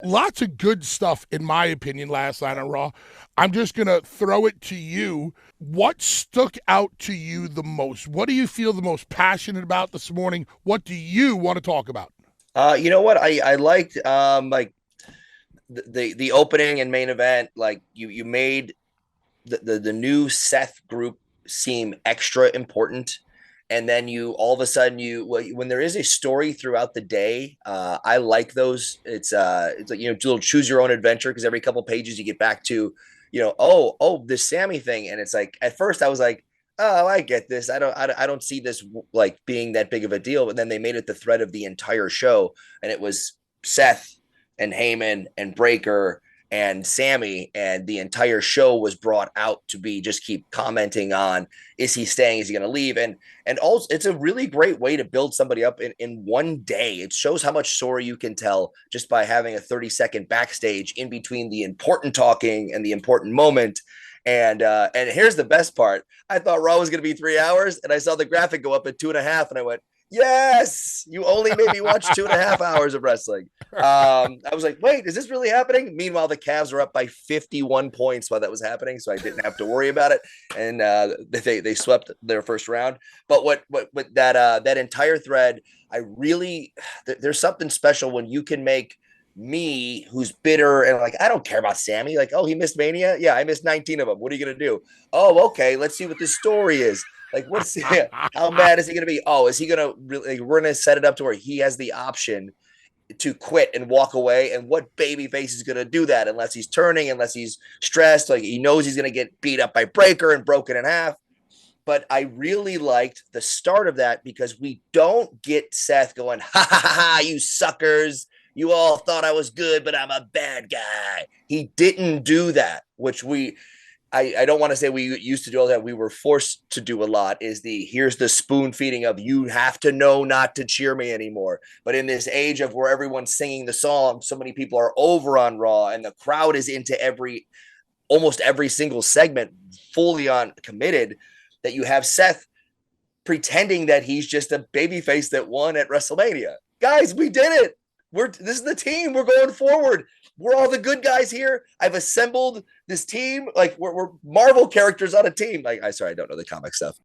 Lots of good stuff, in my opinion, last night on Raw. I'm just going to throw it to you. What stuck out to you the most? What do you feel the most passionate about this morning? What do you want to talk about? You know what? I liked like the opening and main event. Like you made the new Seth group seem extra important. And then you all of a sudden when there is a story throughout the day, I like those. It's like little choose your own adventure because every couple pages you get back to oh this Sammy thing, and it's like at first I was like, oh, I get this. I don't see this like being that big of a deal. But then they made it the thread of the entire show, and it was Seth and Heyman and Breaker and Sammy, and the entire show was brought out to be just keep commenting on, is he staying, is he going to leave, and also it's a really great way to build somebody up in one day. It shows how much story you can tell just by having a 30-second backstage in between the important talking and the important moment. And here's the best part. I thought Raw was going to be 3 hours, and I saw the graphic go up at 2.5, and I went, yes, you only made me watch 2.5 hours of wrestling. I was like, wait, is this really happening? Meanwhile, the Cavs were up by 51 points while that was happening, so I didn't have to worry about it. And they swept their first round. But what that entire thread, there's something special when you can make me, who's bitter and like, I don't care about Sammy. Like, oh, he missed Mania. Yeah, I missed 19 of them. What are you gonna do? Oh, okay. Let's see what this story is. Like, how mad is he going to be? Oh, is he going to really, we're going to set it up to where he has the option to quit and walk away. And what baby face is going to do that unless he's turning, unless he's stressed? Like, he knows he's going to get beat up by Breaker and broken in half. But I really liked the start of that because we don't get Seth going, ha ha ha, you suckers. You all thought I was good, but I'm a bad guy. He didn't do that, which I don't want to say we used to do all that. We were forced to do a lot. Here's the spoon feeding of you have to know not to cheer me anymore. But in this age of where everyone's singing the song, so many people are over on Raw, and the crowd is into almost every single segment, fully on committed. That you have Seth pretending that he's just a babyface that won at WrestleMania. Guys, we did it. This is the team. We're going forward. We're all the good guys here. I've assembled this team. Like we're Marvel characters on a team. Like I don't know the comic stuff,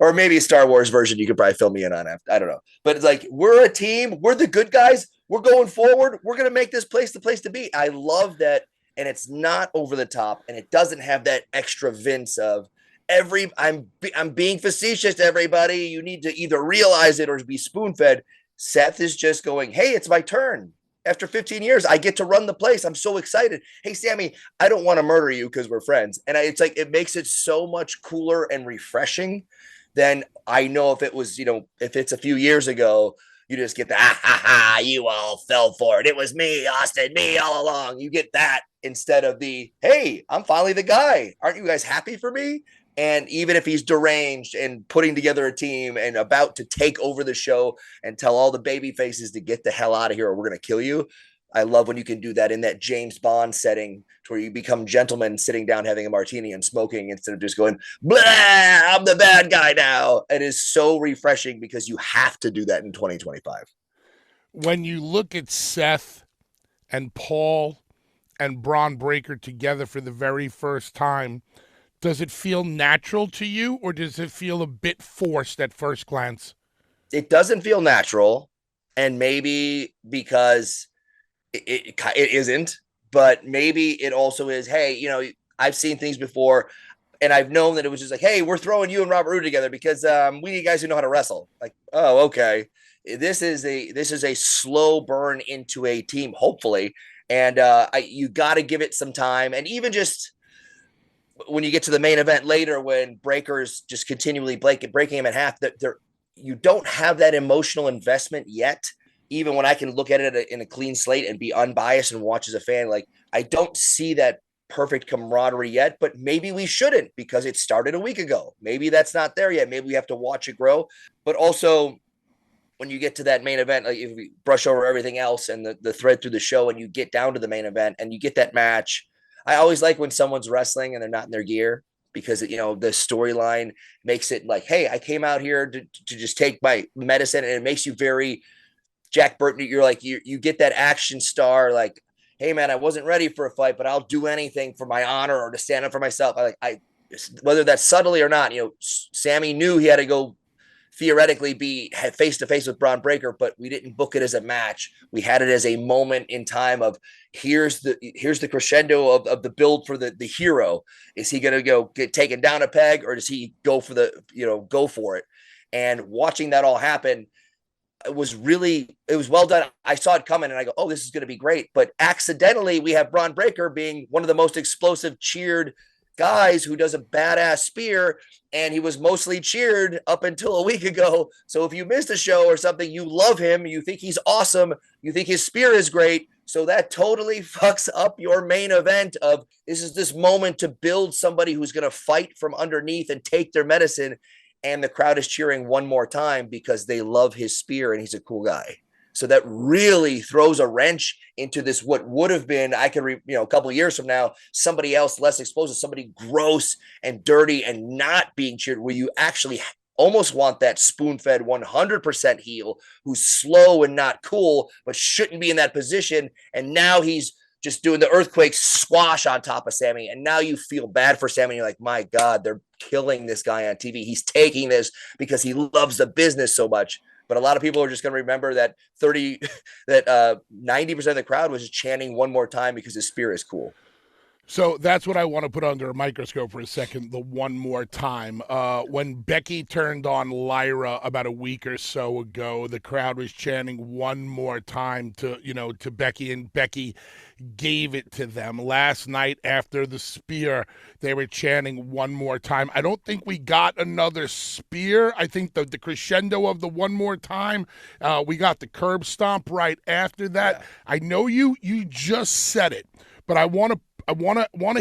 or maybe a Star Wars version. You could probably fill me in on. I don't know, but it's like we're a team. We're the good guys. We're going forward. We're gonna make this place the place to be. I love that, and it's not over the top, and it doesn't have that extra Vince of I'm being facetious. Everybody, you need to either realize it or be spoon fed. Seth is just going, hey, it's my turn. After 15 years, I get to run the place. I'm so excited. Hey, Sammy, I don't want to murder you because we're friends. And it's like, it makes it so much cooler and refreshing than I know if it was, if it's a few years ago, you just get the, you all fell for it. It was me, Austin, me all along. You get that instead of the, hey, I'm finally the guy. Aren't you guys happy for me? And even if he's deranged and putting together a team and about to take over the show and tell all the baby faces to get the hell out of here or we're going to kill you. I love when you can do that in that James Bond setting to where you become gentlemen sitting down having a martini and smoking instead of just going, blah, I'm the bad guy now. It is so refreshing because you have to do that in 2025. When you look at Seth and Paul and Bron Breakker together for the very first time, does it feel natural to you or does it feel a bit forced at first glance? It doesn't feel natural, and maybe because it isn't, but maybe it also is, hey, I've seen things before and I've known that it was just like, hey, we're throwing you and Robert Roode together because we need guys who know how to wrestle. Like, oh, okay. This is a slow burn into a team, hopefully. And you got to give it some time. And even just when you get to the main event later, when Breaker's just continually breaking him in half, that you don't have that emotional investment yet. Even when I can look at it in a clean slate and be unbiased and watch as a fan, like I don't see that perfect camaraderie yet, but maybe we shouldn't because it started a week ago. Maybe that's not there yet. Maybe we have to watch it grow. But also when you get to that main event, like if we brush over everything else and the thread through the show and you get down to the main event and you get that match, I always like when someone's wrestling and they're not in their gear because, the storyline makes it like, hey, I came out here to just take my medicine, and it makes you very Jack Burton. You're like, you get that action star, like, hey man, I wasn't ready for a fight, but I'll do anything for my honor or to stand up for myself. I whether that's subtly or not, Sami knew he had to go theoretically be face to face with Bron Breakker, but we didn't book it as a match. We had it as a moment in time of here's the crescendo of the build for the hero. Is he going to go get taken down a peg, or does he go for go for it? And watching that all happen, it was well done. I saw it coming and I go, oh, this is going to be great. But accidentally, we have Bron Breakker being one of the most explosive, cheered guys who does a badass spear, and he was mostly cheered up until a week ago. So if you missed a show or something, you love him, you think he's awesome, you think his spear is great. So that totally fucks up your main event of this moment to build somebody who's going to fight from underneath and take their medicine. And the crowd is cheering one more time because they love his spear and he's a cool guy. So that really throws a wrench into this, what would have been, a couple of years from now, somebody else less explosive, somebody gross and dirty and not being cheered, where you actually almost want that spoon-fed 100% heel who's slow and not cool, but shouldn't be in that position. And now he's just doing the earthquake squash on top of Sami. And now you feel bad for Sami. You're like, my God, they're killing this guy on TV. He's taking this because he loves the business so much. But a lot of people are just going to remember that 90% of the crowd was just chanting one more time because his spear is cool. So that's what I want to put under a microscope for a second, the one more time. When Becky turned on Lyra about a week or so ago, the crowd was chanting one more time to Becky, and Becky gave it to them. Last night after the spear, they were chanting one more time. I don't think we got another spear. I think the crescendo of the one more time, we got the curb stomp right after that. Yeah. I know you just said it, but I want to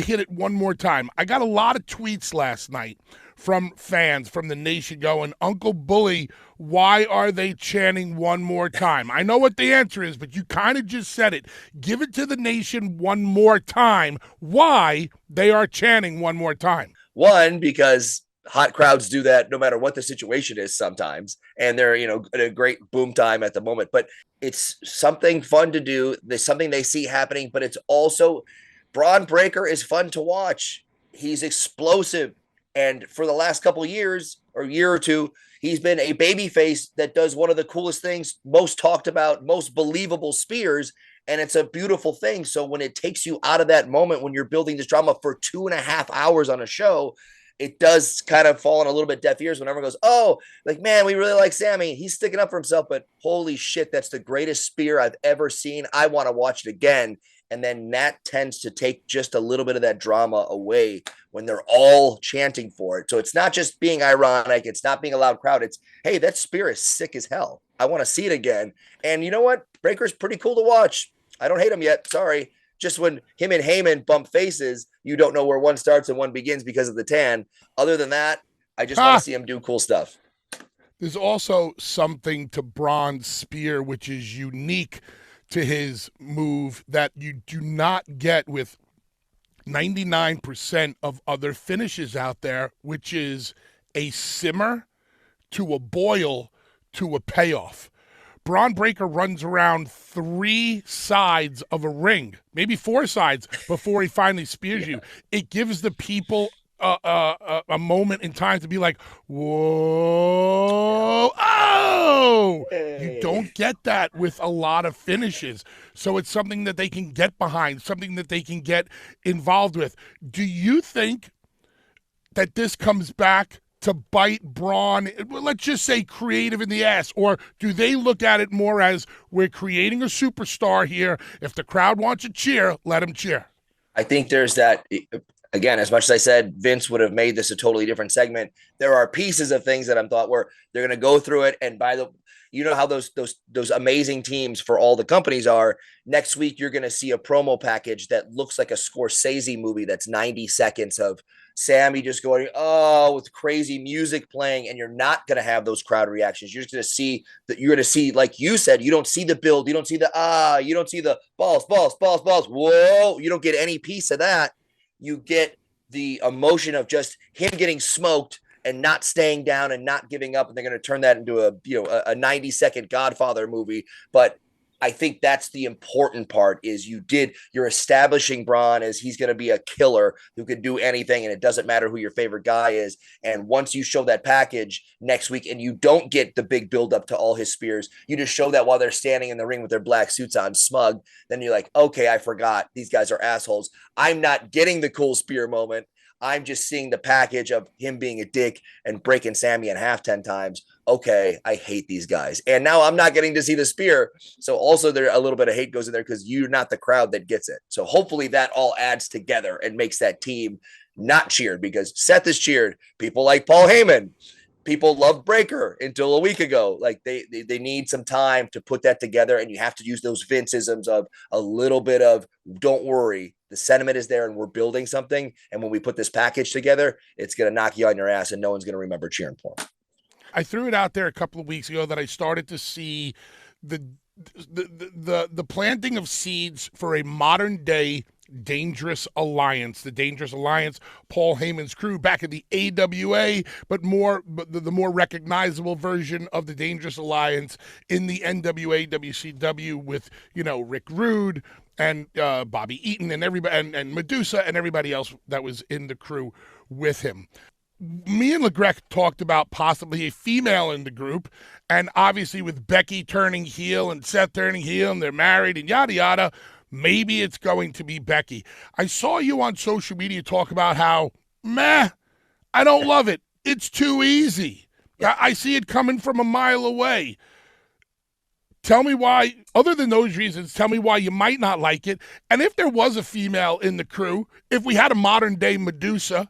hit it one more time. I got a lot of tweets last night from fans from the nation going, Uncle Bully, why are they chanting one more time? I know what the answer is, but you kind of just said it. Give it to the nation one more time. Why they are chanting one more time? One, because hot crowds do that no matter what the situation is sometimes. And they're, in a great boom time at the moment. But it's something fun to do. There's something they see happening, but it's also Bron Breakker is fun to watch. He's explosive. And for the last couple of years or year or two, he's been a babyface that does one of the coolest things, most talked about, most believable spears. And it's a beautiful thing. So when it takes you out of that moment, when you're building this drama for 2.5 hours on a show, it does kind of fall on a little bit deaf ears when everyone goes, oh, like, man, we really like Sami. He's sticking up for himself, but holy shit, that's the greatest spear I've ever seen. I want to watch it again. And then that tends to take just a little bit of that drama away when they're all chanting for it. So it's not just being ironic. It's not being a loud crowd. It's, hey, that spear is sick as hell. I want to see it again. And you know what? Breakker's pretty cool to watch. I don't hate him yet. Sorry. Just when him and Heyman bump faces, you don't know where one starts and one begins because of the tan. Other than that, I just want to see him do cool stuff. There's also something to Bron's spear, which is unique to his move that you do not get with 99% of other finishes out there, which is a simmer to a boil to a payoff. Bron Breakker runs around 3 sides of a ring, maybe 4 sides before he finally spears you. It gives the people a moment in time to be like, whoa, oh! Hey. You don't get that with a lot of finishes. So it's something that they can get behind, something that they can get involved with. Do you think that this comes back to bite Bron, let's just say creative in the ass, or do they look at it more as we're creating a superstar here? If the crowd wants to cheer, let them cheer. I think there's that. Again, as much as I said, Vince would have made this a totally different segment. There are pieces of things that I'm thought where they're going to go through it. And how those amazing teams for all the companies are. Next week, you're going to see a promo package that looks like a Scorsese movie. That's 90 seconds of Sami just going, oh, with crazy music playing. And you're not going to have those crowd reactions. You're just going to see that. You're going to see, like you said, you don't see the build. You don't see the, you don't see the balls. Whoa. You don't get any piece of that. You get the emotion of just him getting smoked and not staying down and not giving up. And they're going to turn that into a 90-second Godfather movie. But I think that's the important part is you're establishing Bron as he's going to be a killer who can do anything. And it doesn't matter who your favorite guy is. And once you show that package next week and you don't get the big build up to all his spears, you just show that while they're standing in the ring with their black suits on smug. Then you're like, okay, I forgot these guys are assholes. I'm not getting the cool spear moment. I'm just seeing the package of him being a dick and breaking Sami in half 10 times. Okay, I hate these guys. And now I'm not getting to see the spear. So also there a little bit of hate goes in there because you're not the crowd that gets it. So hopefully that all adds together and makes that team not cheered because Seth is cheered. People like Paul Heyman. People love Breakker until a week ago. Like they need some time to put that together, and you have to use those Vince-isms of a little bit of don't worry, the sentiment is there and we're building something. And when we put this package together, it's going to knock you on your ass and no one's going to remember cheering for him. I threw it out there a couple of weeks ago that I started to see the planting of seeds for a modern day dangerous alliance. The dangerous alliance, Paul Heyman's crew back in the AWA, but the more recognizable version of the dangerous alliance in the NWA WCW with Rick Rude and Bobby Eaton and everybody and Medusa and everybody else that was in the crew with him. Me and LaGreca talked about possibly a female in the group, and obviously with Becky turning heel and Seth turning heel and they're married and yada yada, maybe it's going to be Becky. I saw you on social media talk about how, I don't love it. It's too easy. I see it coming from a mile away. Tell me why, other than those reasons, tell me why you might not like it. And if there was a female in the crew, if we had a modern day Medusa,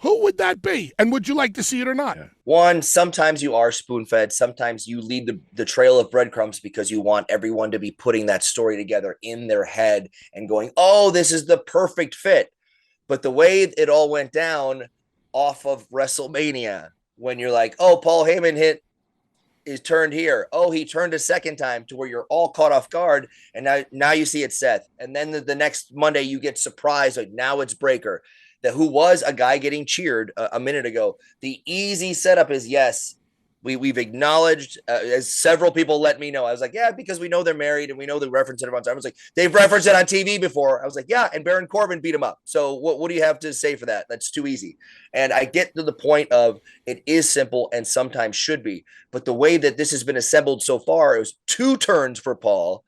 who would that be? And would you like to see it or not? One, sometimes you are spoon-fed. Sometimes you lead the trail of breadcrumbs because you want everyone to be putting that story together in their head and going, oh, this is the perfect fit. But the way it all went down off of WrestleMania, when you're like, oh, Paul Heyman is turned here. Oh, he turned a second time to where you're all caught off guard. And now you see it's Seth. And then the next Monday you get surprised. Like now it's Breakker. Who was a guy getting cheered a minute ago. The easy setup is yes. We've acknowledged, as several people let me know. I was like, yeah, because we know they're married and we know they reference it every time. I was like, they've referenced it on TV before. I was like, yeah, and Baron Corbin beat him up. So what do you have to say for that? That's too easy. And I get to the point of it is simple and sometimes should be. But the way that this has been assembled so far, it was 2 turns for Paul,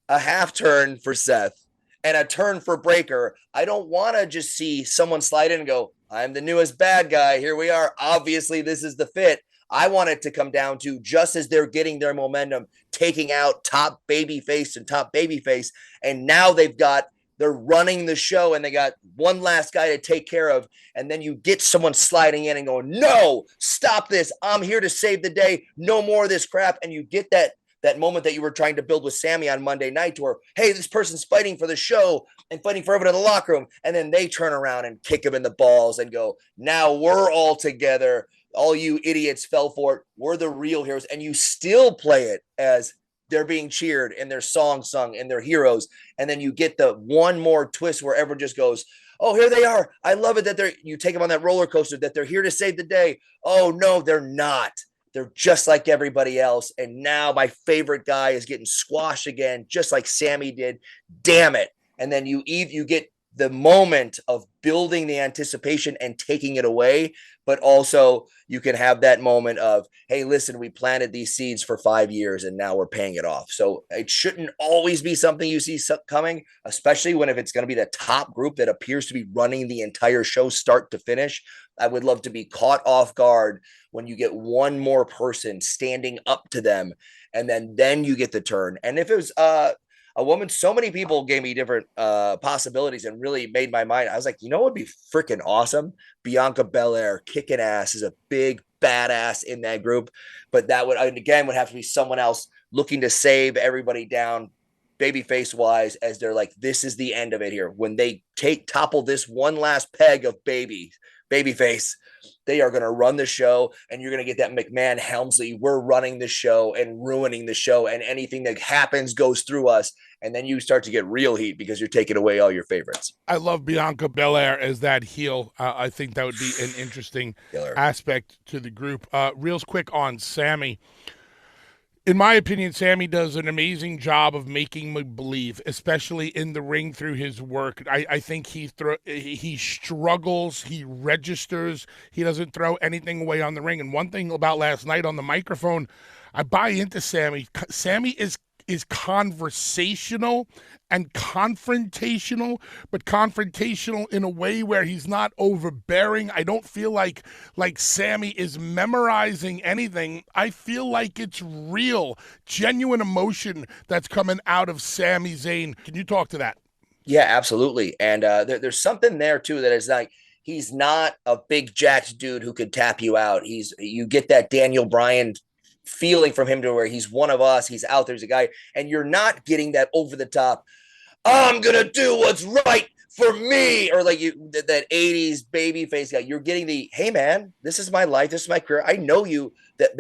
a half turn for Seth, and a turn for Breakker. I don't want to just see someone slide in and go, I'm the newest bad guy. Here we are. Obviously, this is the fit. I want it to come down to just as they're getting their momentum, taking out top babyface and top babyface. And now they're running the show and they got one last guy to take care of. And then you get someone sliding in and going, no, stop this. I'm here to save the day. No more of this crap. And you get that moment that you were trying to build with Sami on Monday night to where, hey, this person's fighting for the show and fighting for everyone in the locker room. And then they turn around and kick him in the balls and go, now we're all together. All you idiots fell for it. We're the real heroes. And you still play it as they're being cheered and their song sung and they're heroes. And then you get the one more twist where everyone just goes, oh, here they are. I love it that you take them on that roller coaster, that they're here to save the day. Oh, no, they're not. They're just like everybody else. And now my favorite guy is getting squashed again, just like Sami did. Damn it. And then you get the moment of building the anticipation and taking it away. But also you can have that moment of, hey, listen, we planted these seeds for 5 years and now we're paying it off. So it shouldn't always be something you see coming, especially if it's going to be the top group that appears to be running the entire show start to finish. I would love to be caught off guard when you get one more person standing up to them and then you get the turn. And if it was a woman, so many people gave me different possibilities and really made my mind. I was like, what would be freaking awesome? Bianca Belair kicking ass is a big badass in that group. But that would have to be someone else looking to save everybody down babyface wise, as they're like, this is the end of it here. When they topple this one last peg of babyface, they are going to run the show, and you're going to get that McMahon Helmsley, we're running the show and ruining the show, and anything that happens goes through us. And then you start to get real heat because you're taking away all your favorites. I love Bianca Belair as that heel. I think that would be an interesting aspect to the group. Real quick on Sami. In my opinion, Sammy does an amazing job of making me believe, especially in the ring through his work. I think he struggles, he registers, he doesn't throw anything away on the ring. And one thing about last night on the microphone, I buy into Sammy. Sammy is conversational and confrontational, but confrontational in a way where he's not overbearing. I don't feel like Sammy is memorizing anything. I feel like it's real, genuine emotion that's coming out of Sami Zayn. Can you talk to that? Yeah, absolutely. And there's something there too that is like he's not a big jacked dude who could tap you out. You get that Daniel Bryan feeling from him to where he's one of us. He's out there, he's a guy, and you're not getting that over the top. I'm gonna do what's right for me, or like that 80s baby face guy. You're getting the hey man, this is my life, this is my career. I know you that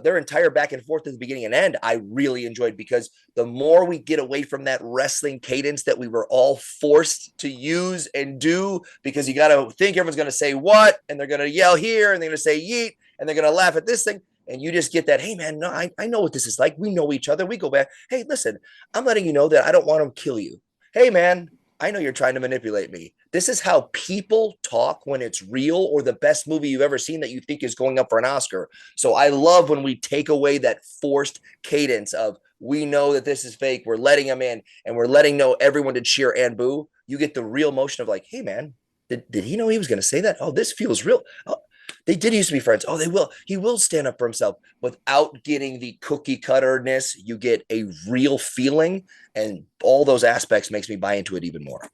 their entire back and forth at the beginning and end, I really enjoyed because the more we get away from that wrestling cadence that we were all forced to use and do, because you gotta think everyone's gonna say what, and they're gonna yell here, and they're gonna say yeet, and they're gonna laugh at this thing. And you just get that, hey, man, no, I know what this is like. We know each other. We go back. Hey, listen, I'm letting you know that I don't want to kill you. Hey, man, I know you're trying to manipulate me. This is how people talk when it's real or the best movie you've ever seen that you think is going up for an Oscar. So I love when we take away that forced cadence of we know that this is fake. We're letting them in and we're letting know everyone to cheer and boo. You get the real motion of like, hey, man, did he know he was going to say that? Oh, this feels real. Oh, they did used to be friends. Oh, they will. He will stand up for himself without getting the cookie cutterness. You get a real feeling, and all those aspects makes me buy into it even more.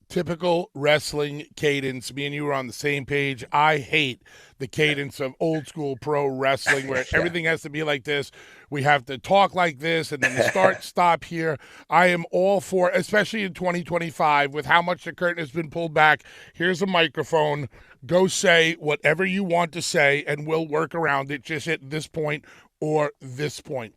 Typical wrestling cadence. Me and you were on the same page. I hate the cadence of old school pro wrestling where everything has to be like this. We have to talk like this and then the start, stop here. I am all for, especially in 2025 with how much the curtain has been pulled back. Here's a microphone. Go say whatever you want to say and we'll work around it just at this point or this point.